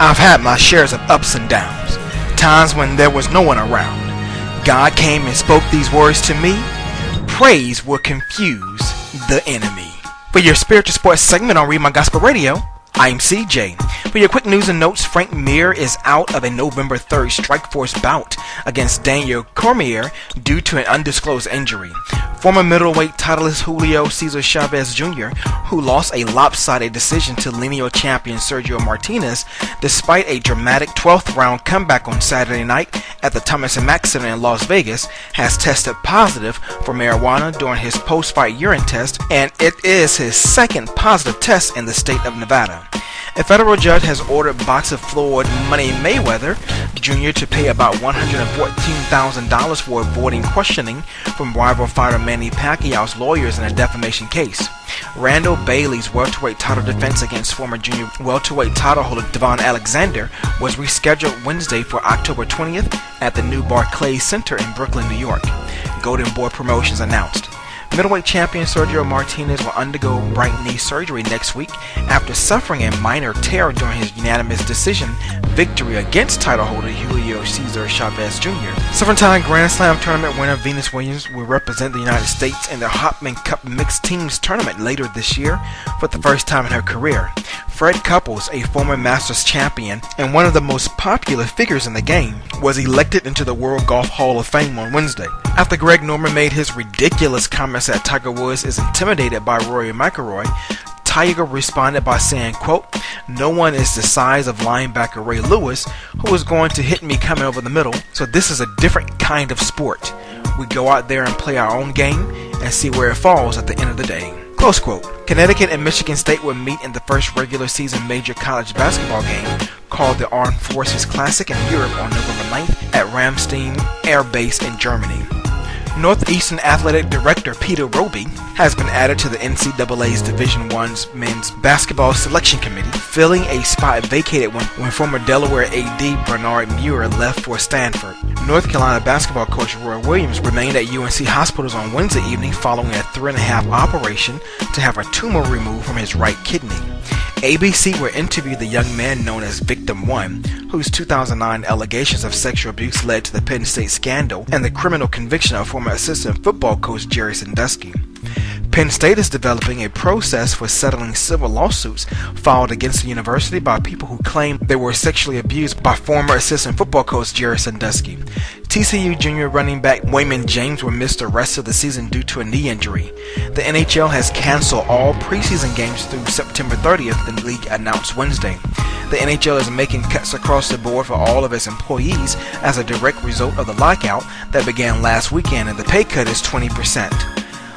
I've had my shares of ups and downs, times when there was no one around. God came and spoke these words to me. Praise will confuse the enemy. For your spiritual sports segment on Read My Gospel Radio, I'm CJ. For your quick news and notes, Frank Mir is out of a November 3rd Strikeforce bout against Daniel Cormier due to an undisclosed injury. Former middleweight titleist Julio Cesar Chavez Jr., who lost a lopsided decision to lineal champion Sergio Martinez despite a dramatic 12th round comeback on Saturday night at the Thomas & Mack Center in Las Vegas, has tested positive for marijuana during his post-fight urine test, and it is his second positive test in the state of Nevada. A federal judge has ordered boxer Floyd Mayweather Jr. to pay about $114,000 for avoiding questioning from rival fighter Manny Pacquiao's lawyers in a defamation case. Randall Bailey's welterweight title defense against former junior welterweight title holder Devon Alexander was rescheduled Wednesday for October 20th at the new Barclays Center in Brooklyn, New York. Golden Boy Promotions announced. Middleweight champion Sergio Martinez will undergo right knee surgery next week after suffering a minor tear during his unanimous decision victory against title holder Julio Cesar Chavez Jr. Seven-time Grand Slam tournament winner Venus Williams will represent the United States in the Hopman Cup Mixed Teams tournament later this year for the first time in her career. Fred Couples, a former Masters champion and one of the most popular figures in the game, was elected into the World Golf Hall of Fame on Wednesday. After Greg Norman made his ridiculous comments that Tiger Woods is intimidated by Rory McIlroy, Tiger responded by saying, quote, "No one is the size of linebacker Ray Lewis who is going to hit me coming over the middle, so this is a different kind of sport. We go out there and play our own game and see where it falls at the end of the day." Close quote. Connecticut and Michigan State will meet in the first regular season major college basketball game called the Armed Forces Classic in Europe on November 9th at Ramstein Air Base in Germany. Northeastern Athletic Director Peter Roby has been added to the NCAA's Division I's Men's Basketball Selection Committee, filling a spot vacated when former Delaware AD Bernard Muir left for Stanford. North Carolina basketball coach Roy Williams remained at UNC hospitals on Wednesday evening following a 3.5 operation to have a tumor removed from his right kidney. ABC will interview the young man known as Victim 1, whose 2009 allegations of sexual abuse led to the Penn State scandal and the criminal conviction of former assistant football coach Jerry Sandusky. Penn State is developing a process for settling civil lawsuits filed against the university by people who claim they were sexually abused by former assistant football coach Jerry Sandusky. TCU junior running back Wayman James will miss the rest of the season due to a knee injury. The NHL has canceled all preseason games through September 30th, the league announced Wednesday. The NHL is making cuts across the board for all of its employees as a direct result of the lockout that began last weekend, and the pay cut is 20%.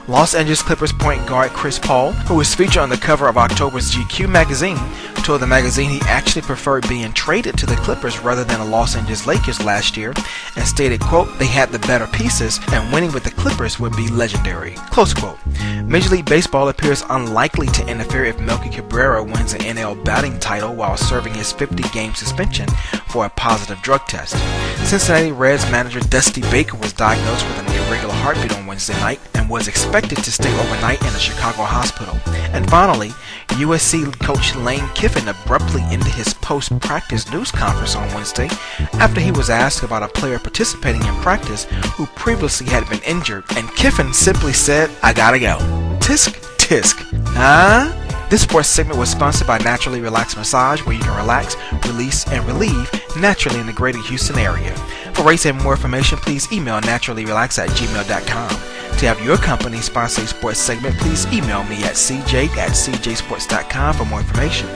Los Angeles Clippers point guard Chris Paul, who was featured on the cover of October's GQ magazine, told the magazine he actually preferred being traded to the Clippers rather than the Los Angeles Lakers last year, and stated, quote, "They had the better pieces and winning with the Clippers would be legendary," close quote. Major League Baseball appears unlikely to interfere if Melky Cabrera wins an NL batting title while serving his 50-game suspension for a positive drug test. Cincinnati Reds manager Dusty Baker was diagnosed with an irregular heartbeat on Wednesday night and was expected to stay overnight in a Chicago hospital. And finally, USC coach Lane Kiffin abruptly ended his post-practice news conference on Wednesday after he was asked about a player participating in practice who previously had been injured, and Kiffin simply said, "I gotta go." Tisk, tisk. Huh? This sports segment was sponsored by Naturally Relax Massage, where you can relax, release, and relieve naturally in the greater Houston area. For rates and more information, please email naturallyrelax@gmail.com. To have your company sponsor a sports segment, please email me at cj@cjsports.com for more information.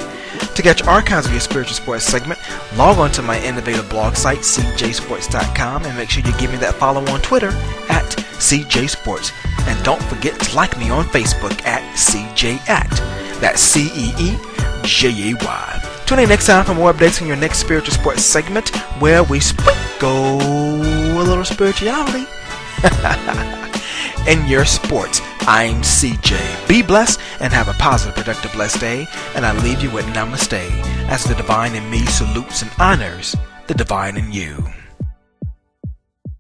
To catch archives of your spiritual sports segment, log on to my innovative blog site, cjsports.com, and make sure you give me that follow on Twitter at cjsports. And don't forget to like me on Facebook at CEEJAY. That's CEEJAY. Tune in next time for more updates on your next spiritual sports segment, where we sprinkle a little spirituality in your sports. I'm CJ. Be blessed and have a positive, productive, blessed day. And I leave you with namaste, as the divine in me salutes and honors the divine in you.